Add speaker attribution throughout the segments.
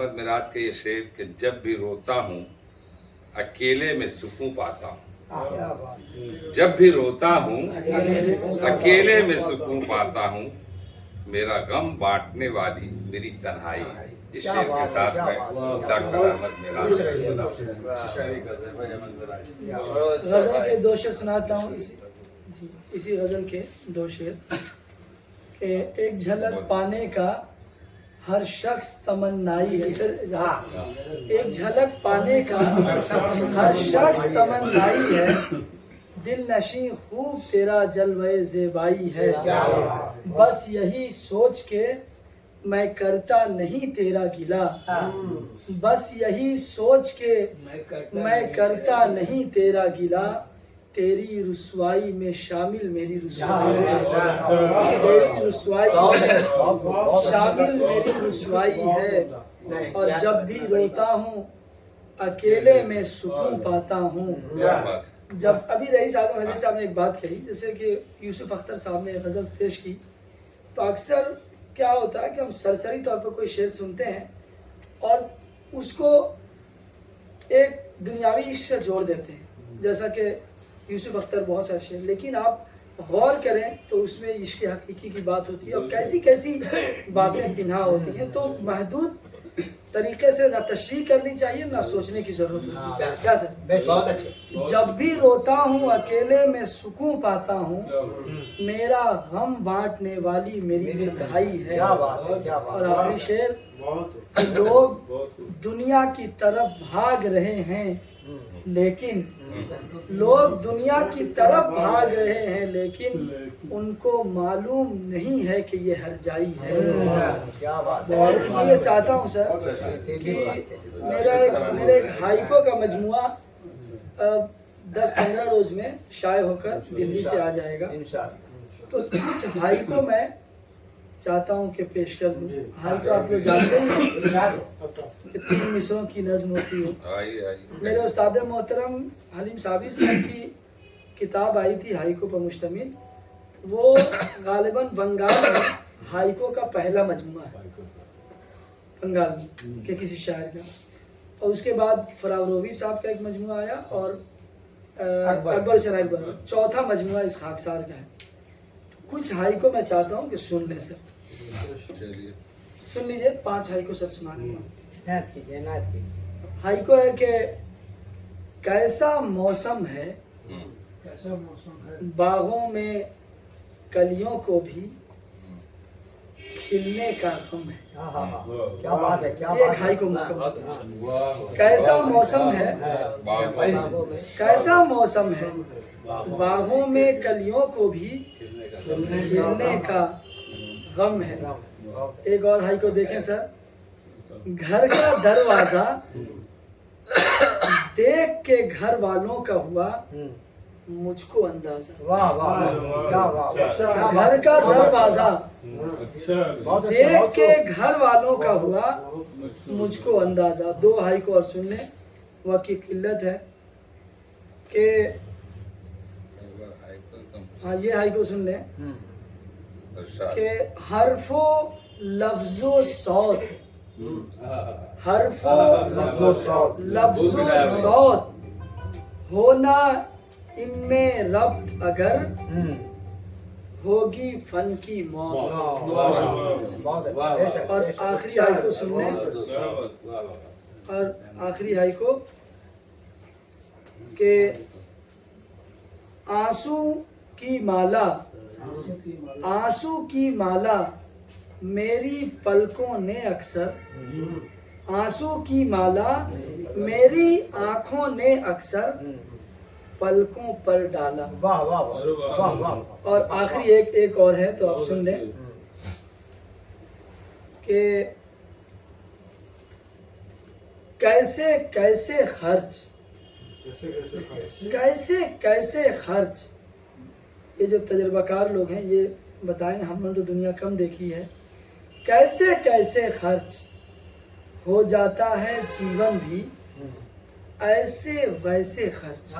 Speaker 1: احمد معراج کا یہ شعر کہ جب بھی روتا ہوں اکیلے میں سکون پاتا ہوں، جب بھی روتا ہوں اکیلے میں سکون پاتا ہوں، میرا غم بانٹنے والی میری تنہائی ہے۔ اس شعر کے ساتھ میں ڈاکٹر احمد معراج
Speaker 2: غزل کے دو شعر سناتا ہوں، اسی غزل کے دو شعر کہ ایک جھلک پانے کا ہر شخص تمنائی ہے، ایک جھلک پانے کا ہر شخص تمنائی ہے، دل نشیں خوب تیرا جلوہ زیبائی ہے، بس یہی سوچ کے میں کرتا نہیں تیرا گلہ، بس یہی سوچ کے میں کرتا نہیں تیرا گلہ، تیری رسوائی میں شامل میری رسوائی ہے، تیری رسوائی میں شامل میری رسوائی ہے، اور جب بھی روتا ہوں اکیلے میں سکون پاتا ہوں۔ جب ابھی رئیس صاحب نے ایک بات کہی، جیسے کہ یوسف اختر صاحب نے غزل پیش کی، تو اکثر کیا ہوتا ہے کہ ہم سرسری طور پر کوئی شعر سنتے ہیں اور اس کو ایک دنیاوی عشق سے جوڑ دیتے ہیں، جیسا کہ یوسف اختر بہت سارے شعر، لیکن آپ غور کریں تو اس میں عشق حقیقی کی بات ہوتی ہے اور کیسی کیسی باتیں پنہا ہوتی ہیں، تو محدود طریقے سے نہ تشریح کرنی چاہیے نہ سوچنے کی ضرورت ہوتی ہے۔ کیا سر؟
Speaker 3: بہت اچھے۔
Speaker 2: جب بھی روتا ہوں اکیلے میں سکون پاتا ہوں، میرا غم بانٹنے والی میری تنہائی ہے، اور آخری شعر، لوگ دنیا کی طرف بھاگ رہے ہیں لیکن لوگ دنیا کی طرف بھاگ رہے ہیں لیکن ان کو معلوم نہیں ہے کہ یہ ہر جائی ہے۔ اور میں یہ چاہتا ہوں سر کہ میرے ایک ہائیکو کا مجموعہ 10-15 روز میں شائع ہو کر دلی سے آ جائے گا، تو کچھ ہائیکو میں چاہتا ہوں کہ پیش کر دوں۔ ہائیکو آپ لوگ جانتے ہیں کہ 3 مصروں کی نظم ہوتی ہے۔ میرے استاد محترم حلیم صابر صاحب کی کتاب آئی تھی ہائیکو پر مشتمل، وہ غالباً بنگال میں ہائیکو کا پہلا مجموعہ ہے، بنگال میں کہ کسی شاعر کا، اور اس کے بعد فراغ روی صاحب کا ایک مجموعہ آیا، اور اکبر شرائع اکبر چوتھا مجموعہ اس خاکسار کا ہے۔ کچھ ہائیکو میں چاہتا ہوں کہ سن لیں سر، سن لیجئے، 5 ہائیکو سر سنا دوں۔ ہائیکو ہے کہ کیسا موسم ہے باغوں میں کلیوں کو بھی کھلنے کا غم ہے۔
Speaker 3: کیا بات ہے، کیا
Speaker 2: ایک ہائیکو مکمل۔ کیسا موسم ہے، کیسا موسم ہے باغوں میں کلیوں کو بھی کھلنے کا غم ہے۔ ایک اور ہائیکو دیکھیں سر، گھر کا دروازہ دیکھ کے گھر والوں کا ہوا مجھ کو اندازہ۔ گھر کا دروازہ دیکھ کے گھر والوں کا ہوا مجھ کو اندازہ۔ 2 ہائیکو اور سن لیں، وقت کی قلت ہے کہ ہاں یہ ہائیکو سن لیں کہ حرف و لفظ و صوت، حرف و لفظ و صوت ہونا ان میں ربط اگر ہوگی فن کی موت۔ اور آخری ہائیکو سن لیں، اور آخری ہائیکو کہ آنسو کی مالا، آنسو کی مالا میری پلکوں نے اکثر، آنسو کی مالا میری آنکھوں نے اکثر پلکوں پر ڈالا۔ اور آخری ایک اور ہے تو آپ سن لیں کہ کیسے کیسے خرچ، کیسے کیسے خرچ، یہ جو تجربہ کار لوگ ہیں یہ بتائیں، ہم نے تو دنیا کم دیکھی ہے، کیسے کیسے خرچ ہو جاتا ہے جیون بھی ایسے ویسے خرچ،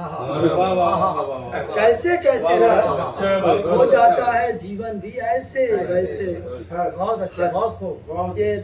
Speaker 2: کیسے کیسے خرچ ہو جاتا ہے جیون بھی ایسے ویسے خرچ۔ یہ